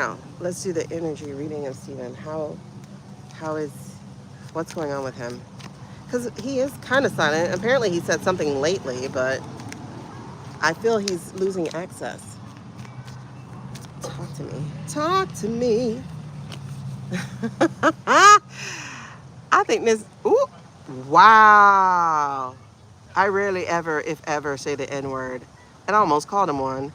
Now, let's do the energy reading of Steven. How is, what's going on with him? Because he is kind of silent. Apparently he said something lately, but I feel he's losing access. Talk to me. Talk to me. I think this, ooh, wow. I rarely ever, if ever, say the N word. And I almost called him one.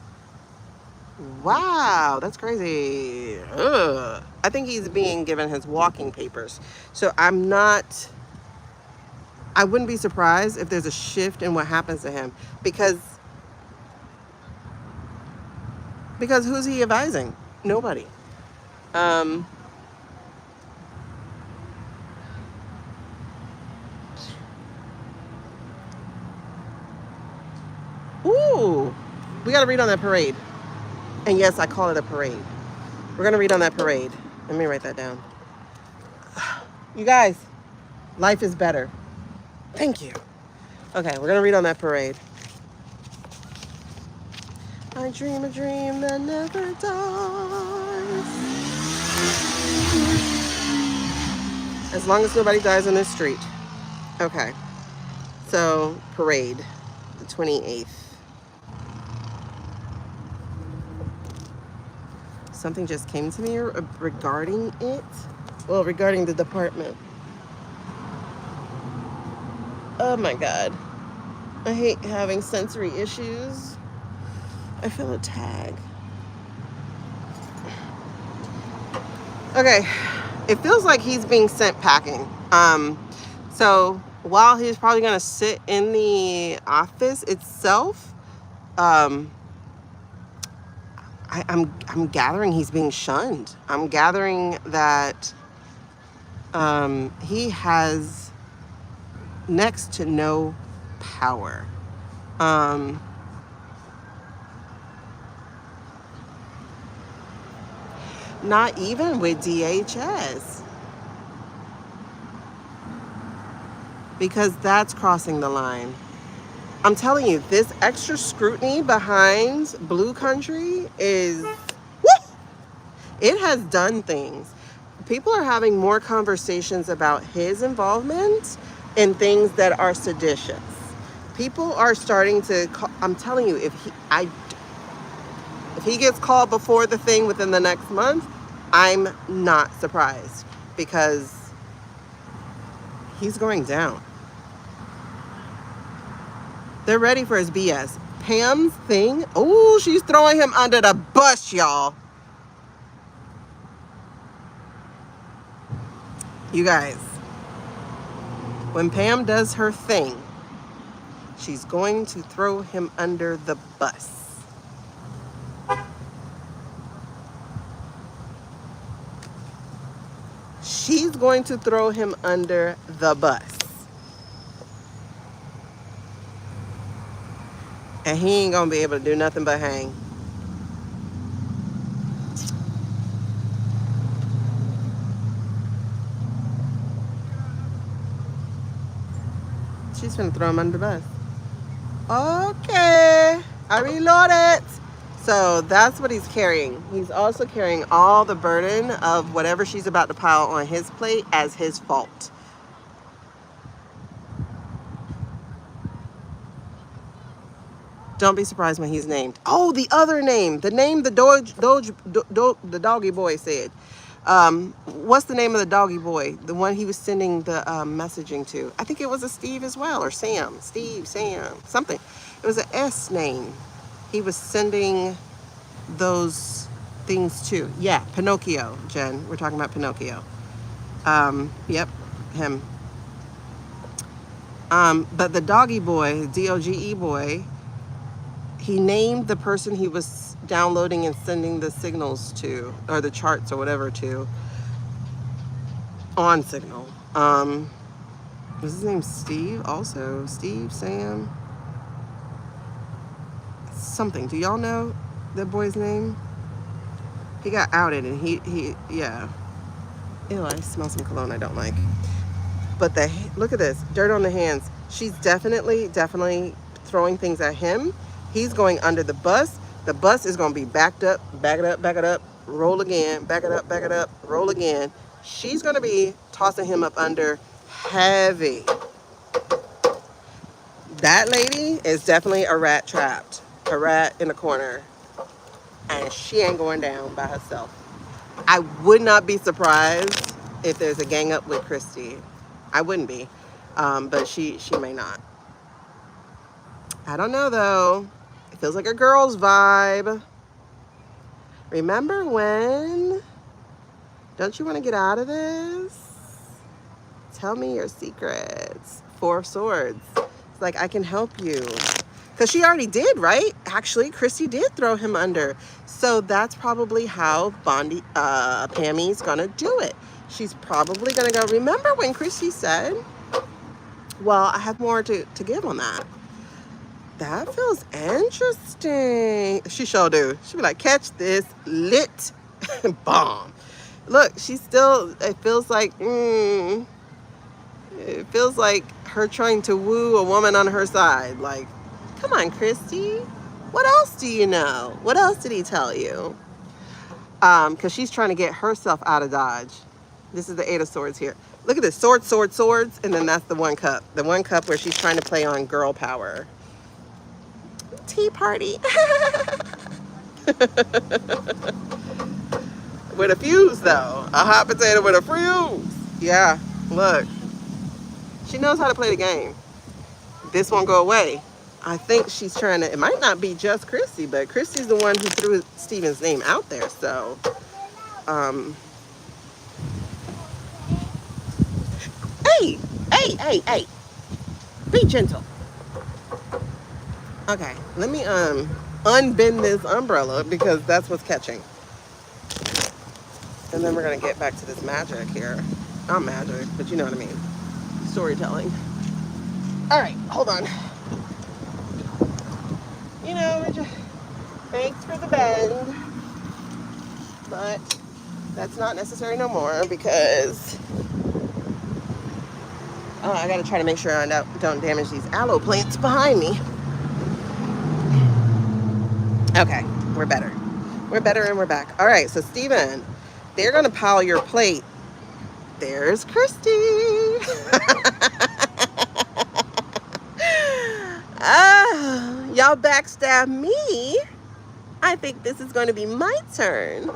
Wow, that's crazy. Ugh. I think he's being given his walking papers. So I wouldn't be surprised if there's a shift in what happens to him. Because who's he advising? Nobody. Um, ooh, we got to read on that parade. And yes, I call it a parade. We're going to read on that parade. Let me write that down. You guys, life is better. Thank you. Okay, we're going to read on that parade. I dream a dream that never dies. As long as nobody dies on this street. Okay. So, parade, the 28th. Something just came to me regarding it. Well, regarding the department. Oh my God. I hate having sensory issues. I feel a tag. Okay. It feels like he's being sent packing. So while he's probably going to sit in the office itself, I'm gathering he's being shunned. I'm gathering that he has next to no power. Not even with DHS. Because that's crossing the line. I'm telling you, this extra scrutiny behind Blue Country is, woo! It has done things. People are having more conversations about his involvement in things that are seditious. People are starting to, I'm telling you, if he gets called before the thing within the next month, I'm not surprised because he's going down. They're ready for his BS. Pam's thing, oh, she's throwing him under the bus, y'all. You guys, when Pam does her thing, she's going to throw him under the bus. She's going to throw him under the bus. And he ain't gonna be able to do nothing but hang. She's gonna throw him under the bus. Okay, I reload it. So that's what he's carrying. He's also carrying all the burden of whatever she's about to pile on his plate as his fault. Don't be surprised when he's named. Oh, the other name. The name the doggy boy said. What's the name of the doggy boy? The one he was sending the messaging to. I think it was a Steve as well, or Sam. Steve, Sam, something. It was an S name. He was sending those things to. Yeah, Pinocchio, Jen. We're talking about Pinocchio. Yep, him. But the doggy boy, D-O-G-E boy, he named the person he was downloading and sending the signals to, or the charts or whatever to, on Signal. Was his name Steve also? Steve, Sam? Something. Do y'all know that boy's name? He got outed and yeah. Ew, I smell some cologne I don't like. But look at this, dirt on the hands. She's definitely throwing things at him. He's going under the bus. The bus is going to be backed up, back it up, roll again, back it up, roll again. She's going to be tossing him up under heavy. That lady is definitely a rat trapped, a rat in the corner, and she ain't going down by herself. I would not be surprised if there's a gang up with Christy. I wouldn't be, but she may not. I don't know though. It feels like a girl's vibe. Remember when? Don't you want to get out of this? Tell me your secrets. 4 of Swords. It's like, I can help you. Because she already did, right? Actually, Christy did throw him under. So that's probably how Pammy's going to do it. She's probably going to go, remember when Christy said, well, I have more to give on that. That feels interesting. She sure do. She'll be like, catch this lit bomb. Look, she's still, it feels like her trying to woo a woman on her side. Like, come on, Christy. What else do you know? What else did he tell you? Because she's trying to get herself out of Dodge. This is the 8 of Swords here. Look at this, swords, and then that's the 1 cup. The 1 cup where she's trying to play on girl power. Tea party. With a fuse, though. A hot potato with a fuse. Yeah, look. She knows how to play the game. This won't go away. I think she's trying to, it might not be just Christy, but Christy's the one who threw Steven's name out there, so. Hey. Be gentle. Okay, let me unbend this umbrella because that's what's catching. And then we're gonna get back to this magic here. Not magic, but you know what I mean. Storytelling. All right, hold on. You know, we're just, thanks for the bend, but that's not necessary no more because I gotta try to make sure I don't damage these aloe plants behind me. Okay, we're better. We're better and we're back. All right, so Steven, they're gonna pile your plate. There's Christy. Y'all backstab me. I think this is going to be my turn.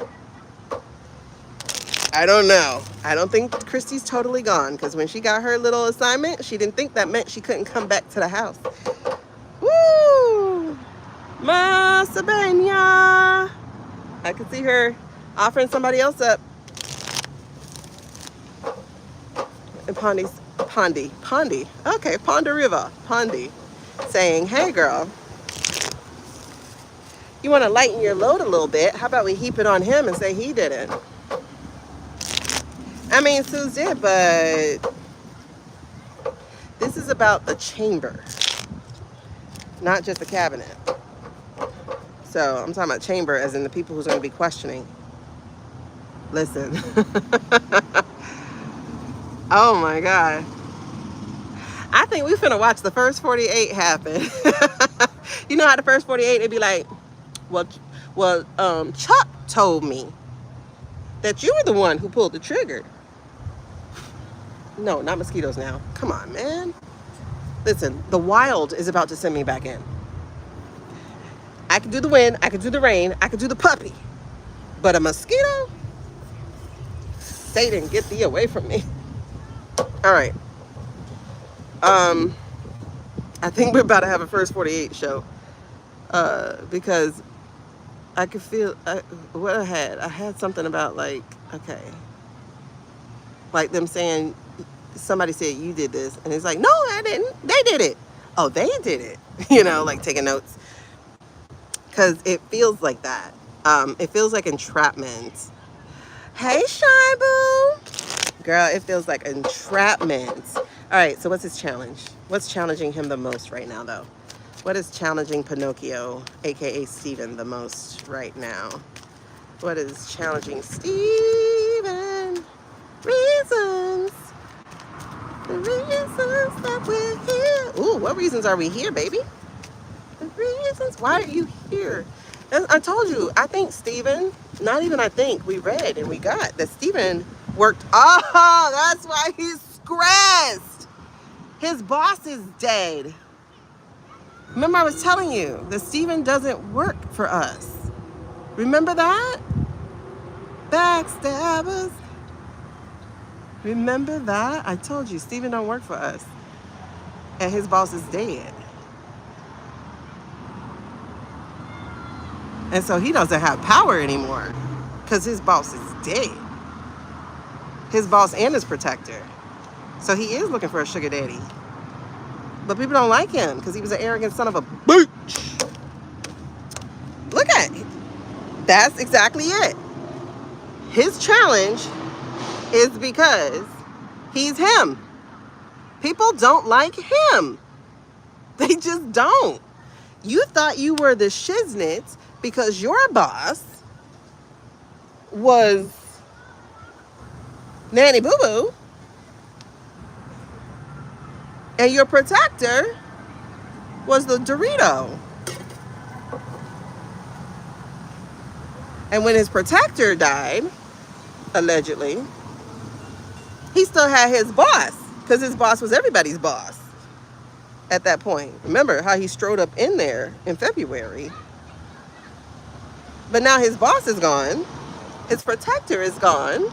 I don't know. I don't think Christy's totally gone because when she got her little assignment, she didn't think that meant she couldn't come back to the house. Woo! Masabenya. I could see her offering somebody else up. And Pondi. Okay, Ponda River. Pondi. Saying, hey girl, you want to lighten your load a little bit? How about we heap it on him and say he did it? I mean, Suze did, but this is about the chamber, not just the cabinet. So I'm talking about chamber as in the people who's going to be questioning. Listen. Oh my God. I think we finna watch the first 48 happen. You know how the first 48, it'd be like, well, Chuck told me that you were the one who pulled the trigger. No, not mosquitoes now. Come on, man. Listen, the wild is about to send me back in. I could do the wind, I could do the rain, I could do the puppy. But a mosquito? Satan, get thee away from me. All right. I think we're about to have a first 48 show. Because I could feel what I had something about like, okay. Like them saying, somebody said you did this. And it's like, no, I didn't. They did it. Oh, they did it. You know, like taking notes. Because it feels like that. It feels like entrapment. Hey, Shy Boo. Girl, it feels like entrapment. All right, so what's his challenge? What's challenging him the most right now, though? What is challenging Pinocchio, a.k.a. Steven, the most right now? What is challenging Steven? Reasons. The reasons that we're here. Ooh, what reasons are we here, baby? The reasons. Why are you here? And I told you, I think Steven, not even I think, we read and we got that Steven worked. Oh, that's why he's stressed. His boss is dead. Remember I was telling you that Steven doesn't work for us. Remember that? Backstabbers. Remember that? I told you, Steven don't work for us. And his boss is dead. And so he doesn't have power anymore because his boss is dead. His boss and his protector. So he is looking for a sugar daddy. But people don't like him because he was an arrogant son of a bitch. Look at it. That's exactly it. His challenge is because he's him. People don't like him. They just don't. You thought you were the shiznits because your boss was Nanny Boo Boo and your protector was the Dorito. And when his protector died, allegedly, he still had his boss because his boss was everybody's boss at that point. Remember how he strode up in there in February. But now his boss is gone, his protector is gone,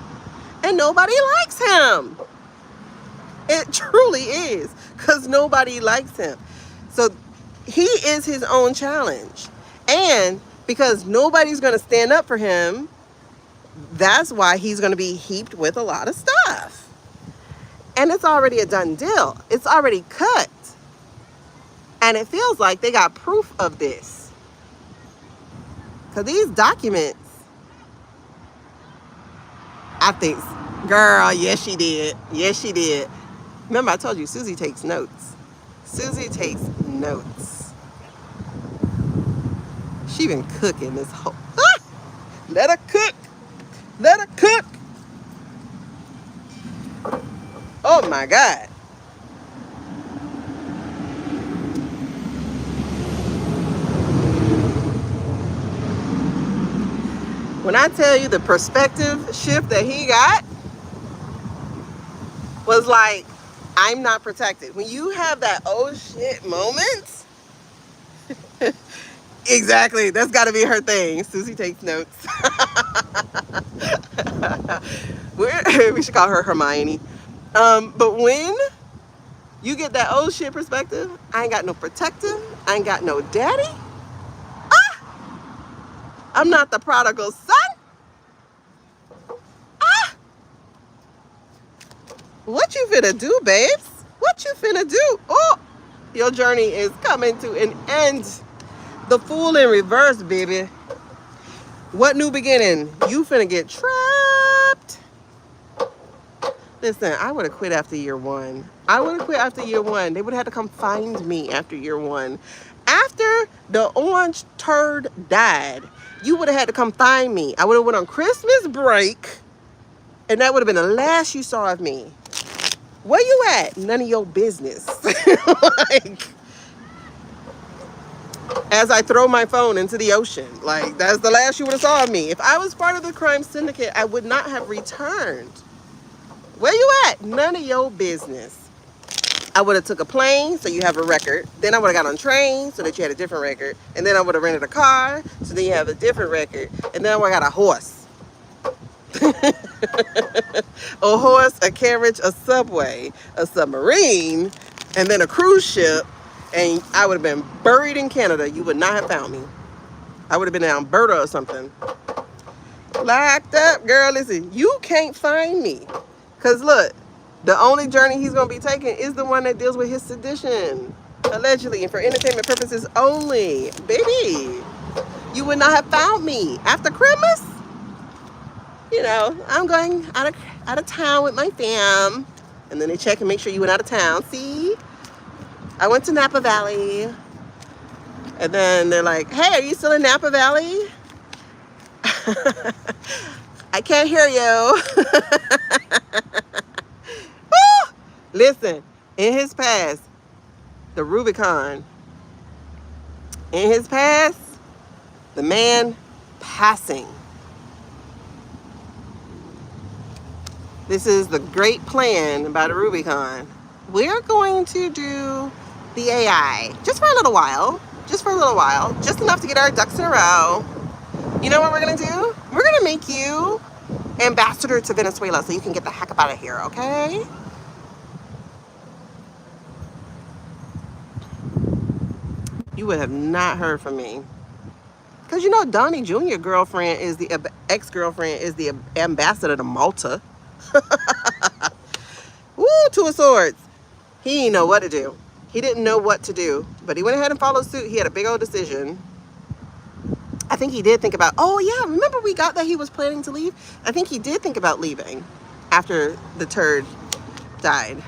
and nobody likes him. It truly is, because nobody likes him. So he is his own challenge. And because nobody's going to stand up for him, that's why he's going to be heaped with a lot of stuff. And it's already a done deal. It's already cut. And it feels like they got proof of this. Because these documents, I think, girl, yes, she did. Yes, she did. Remember, I told you, Susie takes notes. Susie takes notes. She been cooking this whole... Ah! Let her cook. Let her cook. Oh, my God. When I tell you the perspective shift that he got was like, I'm not protected. When you have that oh shit moment, exactly, that's got to be her thing. Susie takes notes. We should call her Hermione. But when you get that oh shit perspective, I ain't got no protector, I ain't got no daddy. I'm not the prodigal son. What you finna do, babes? What you finna do? Oh, your journey is coming to an end. The fool in reverse, baby. What new beginning? You finna get trapped. Listen, I would have quit after year one. I would have quit after year one. They would have had to come find me after year one. After the orange turd died, you would have had to come find me. I would have went on Christmas break, and that would have been the last you saw of me. Where you at? None of your business. Like, as I throw my phone into the ocean, like, that's the last you would have saw of me. If I was part of the crime syndicate, I would not have returned. Where you at? None of your business. I would have took a plane, so you have a record. Then I would have got on a train, so that you had a different record. And then I would have rented a car, so then you have a different record. And then I would have got a horse. A horse, a carriage, a subway, a submarine, and then a cruise ship. And I would have been buried in Canada. You would not have found me. I would have been in Alberta or something. Locked up, girl. Listen, you can't find me. Because look, the only journey he's going to be taking is the one that deals with his sedition. Allegedly, and for entertainment purposes only. Baby, you would not have found me. After Christmas, you know, I'm going out of town with my fam. And then they check and make sure you went out of town. See? I went to Napa Valley. And then they're like, hey, are you still in Napa Valley? I can't hear you. Listen, in his past, the Rubicon, in his past, The man passing. This is the great plan by the Rubicon. We're going to do the AI just for a little while. Just for a little while. Just enough to get our ducks in a row. You know what we're going to do? We're going to make you ambassador to Venezuela so you can get the heck up out of here, okay? You would have not heard from me. Because you know Donnie Jr. girlfriend is the ex-girlfriend is the ambassador to Malta. Woo, Two of Swords. He didn't know what to do. He didn't know what to do, but he went ahead and followed suit. He had a big old decision. I think he did think about, oh yeah, remember we got that he was planning to leave? I think he did think about leaving after the turd died,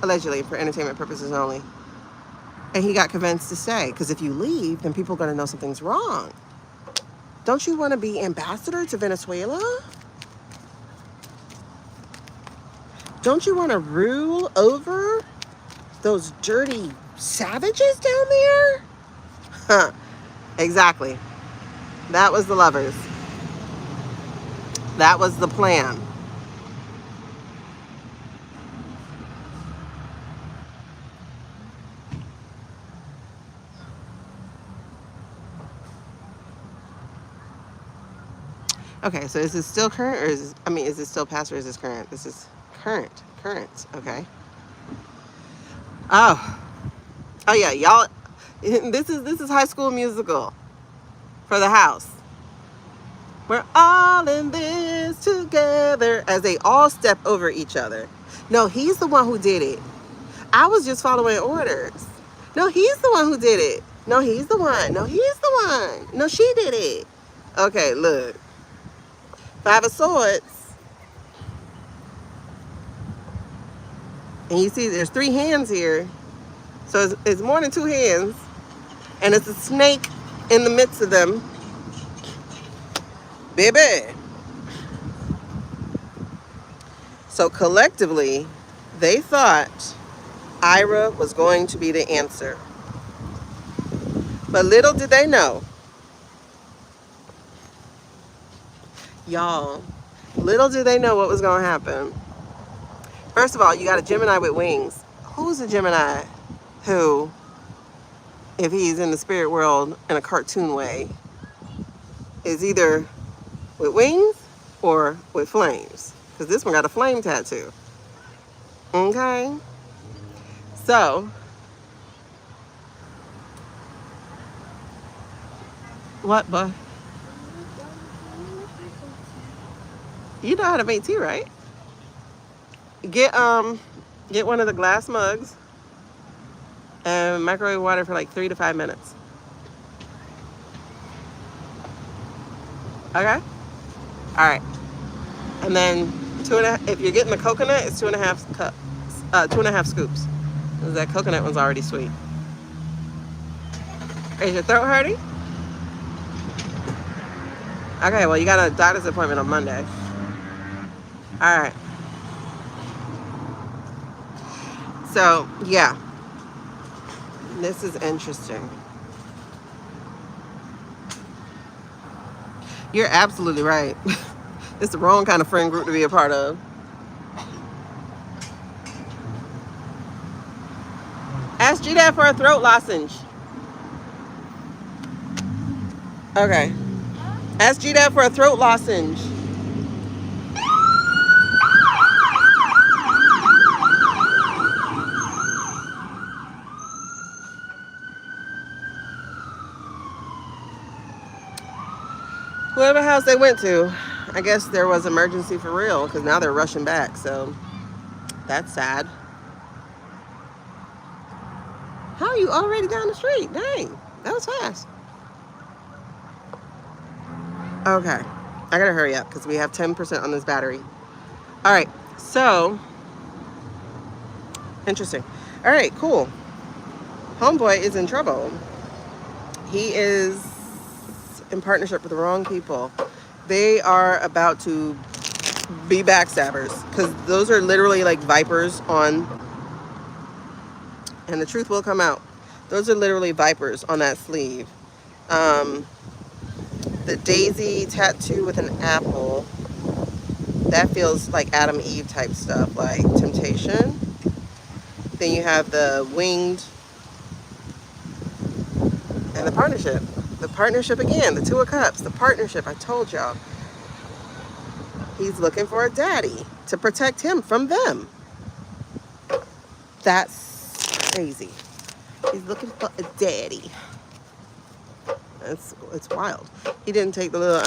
allegedly for entertainment purposes only. And he got convinced to stay, because if you leave, then people are going to know something's wrong. Don't you want to be ambassador to Venezuela? Don't you want to rule over those dirty savages down there? Huh. Exactly. That was the lovers. That was the plan. Okay, so is this still current, or is this still past, or is this current? This is current. Okay. Oh yeah, y'all. This is High School Musical for the house. We're all in this together as they all step over each other. No, he's the one who did it. I was just following orders. No, he's the one who did it. No, he's the one. No, he's the one. No, she did it. Okay, look. Five of Swords. And you see there's 3 hands here. So it's more than 2 hands. And it's a snake in the midst of them. Baby. So collectively, they thought Ira was going to be the answer. But little did they know, y'all, little did they know what was going to happen. First of all, you got a Gemini with wings. Who's a Gemini who, if he's in the spirit world in a cartoon way, is either with wings or with flames? Because this one got a flame tattoo. Okay? So, what, bud? You know how to make tea, right? Get one of the glass mugs and microwave water for like 3 to 5 minutes. Okay? Alright. And then if you're getting the coconut, it's 2.5 cups, 2.5 scoops. Because that coconut one's already sweet. Is your throat hurting? Okay, well you got a doctor's appointment on Monday. Alright. So, yeah. This is interesting. You're absolutely right. It's the wrong kind of friend group to be a part of. Ask G-Dad for a throat lozenge. Okay. Ask G-Dad for a throat lozenge. Whoever house they went to, I guess there was emergency for real, because now they're rushing back, so that's sad. How are you already down the street? Dang, that was fast. Okay, I gotta hurry up because we have 10% on this battery. All right, so interesting. All right, cool. Homeboy is in trouble. He is in partnership with the wrong people. They are about to be backstabbers, because those are literally like vipers on, and the truth will come out. Those are literally vipers on that sleeve. The daisy tattoo with an apple. That feels like Adam Eve type stuff, like temptation. Then you have the winged and the partnership. The partnership again, the Two of Cups, the partnership. I told y'all. He's looking for a daddy to protect him from them. That's crazy. He's looking for a daddy. It's wild. He didn't take the little...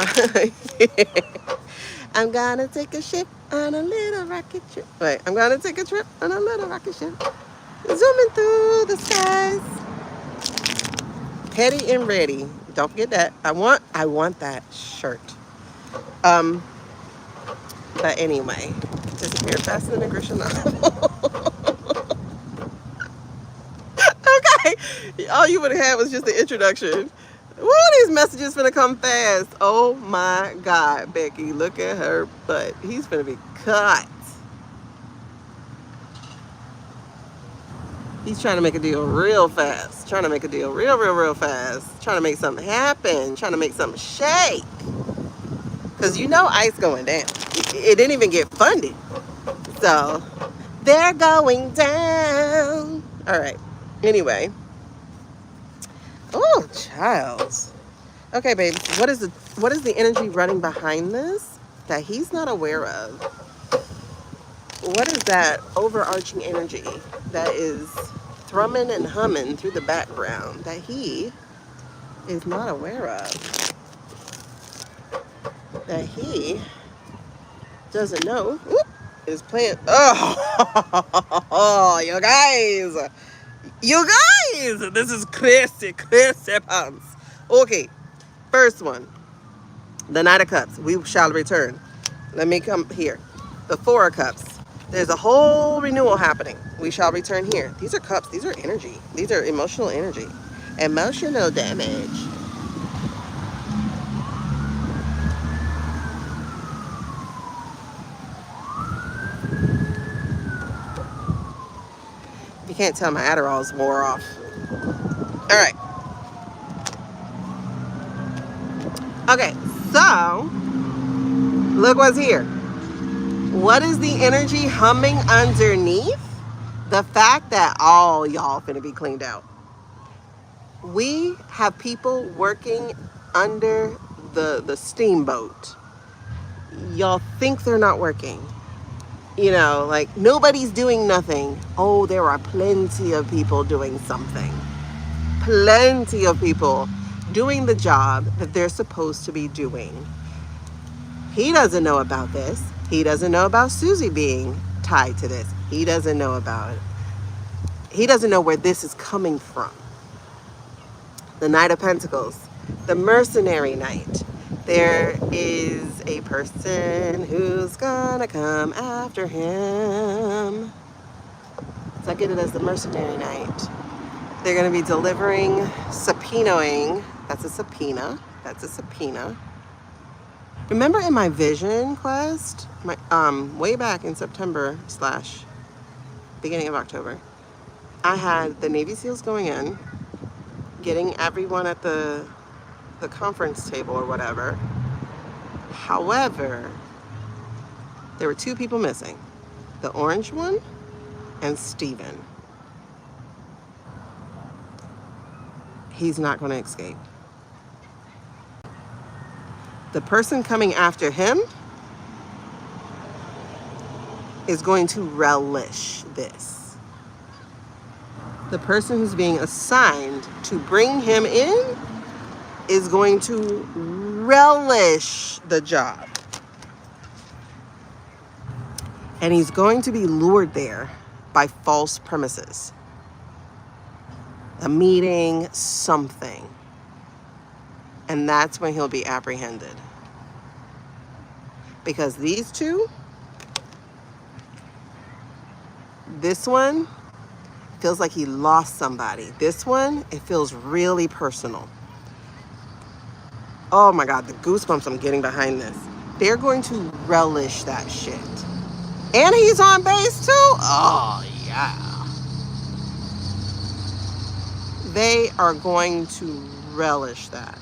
I'm gonna take a ship on a little rocket ship. Wait, I'm gonna take a trip on a little rocket ship. Zooming through the skies. Petty and ready. Don't forget that. I want that shirt. But anyway, disappeared faster than a Grisham novel. Okay. All you would have had was just the introduction. Woo, these messages finna come fast. Oh my God, Becky, look at her butt. He's finna be cut. He's trying to make a deal real fast. Trying to make a deal real fast. Trying to make something happen. Trying to make something shake. Because you know ice going down. It didn't even get funded. So, they're going down. All right. Anyway. Oh, Childs. Okay, babe. What is the energy running behind this that he's not aware of? What is that overarching energy that is thrumming and humming through the background that he is not aware of? That he doesn't know is playing. Oh, you guys. This is crazy pants. Okay, first one. The Knight of Cups. We shall return. Let me come here. The Four of Cups. There's a whole renewal happening. We shall return here. These are cups. These are energy. These are emotional energy. Emotional damage. You can't tell my Adderall's wore off. All right. Okay, so look what's here. What is the energy humming underneath? The fact that all y'all finna be cleaned out. We have people working under the steamboat. Y'all think they're not working. You know, like nobody's doing nothing. Oh, there are plenty of people doing something. Plenty of people doing the job that they're supposed to be doing. He doesn't know about this. He doesn't know about Susie being tied to this. He doesn't know about it. He doesn't know where this is coming from. The Knight of Pentacles, the Mercenary Knight. There is a person who's gonna come after him. So I get it as the Mercenary Knight. They're gonna be delivering, subpoenaing. That's a subpoena. That's a subpoena. Remember in my vision quest, way back in September / beginning of October, I had the Navy SEALs going in, getting everyone at the conference table or whatever. However, there were 2 people missing, the orange one and Steven. He's not going to escape. The person coming after him is going to relish this. The person who's being assigned to bring him in is going to relish the job. And he's going to be lured there by false premises. A meeting, something. And that's when he'll be apprehended. Because these 2, this one feels like he lost somebody. This one, it feels really personal. Oh my God, the goosebumps I'm getting behind this. They're going to relish that shit. And he's on base too? Oh yeah. They are going to relish that.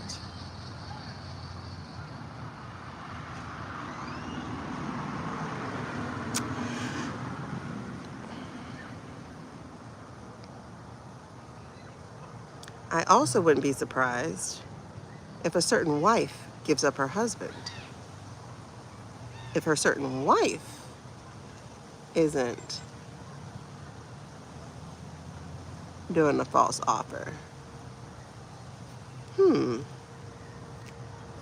I also wouldn't be surprised if a certain wife gives up her husband. If her certain wife isn't doing a false offer. Hmm.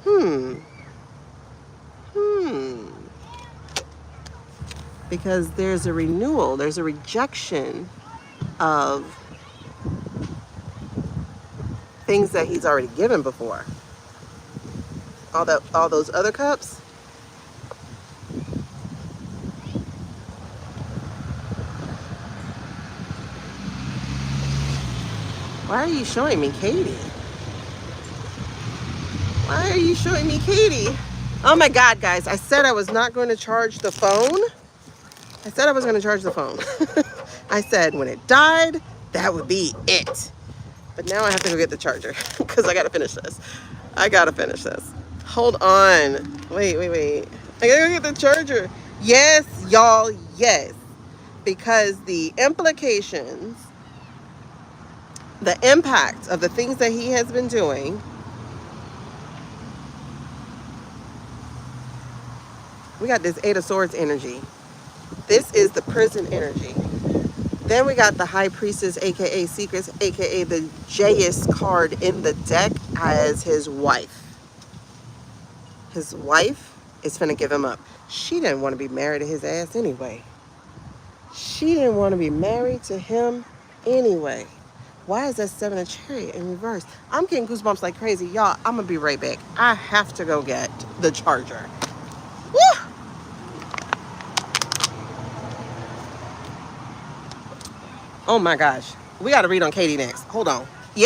Hmm. Hmm. Because there's a renewal, there's a rejection of things that he's already given before. All those other cups. Why are you showing me Katie? Why are you showing me Katie? Oh my God, guys, I said I was not going to charge the phone. I said I was going to charge the phone. I said when it died, that would be it. But now I have to go get the charger because I got to finish this. I got to finish this. Hold on. Wait. I got to go get the charger. Yes, y'all, yes. Because the implications, the impact of the things that he has been doing, we got this Eight of Swords energy. This is the prison energy. Then we got the High Priestess, aka Secrets, aka the Jayus card in the deck as his wife. His wife is finna give him up. She didn't want to be married to his ass anyway. She didn't want to be married to him anyway. Why is that Seven of Chariot in reverse? I'm getting goosebumps like crazy. Y'all, I'm going to be right back. I have to go get the charger. Woo! Oh my gosh. We got to read on Katie next. Hold on.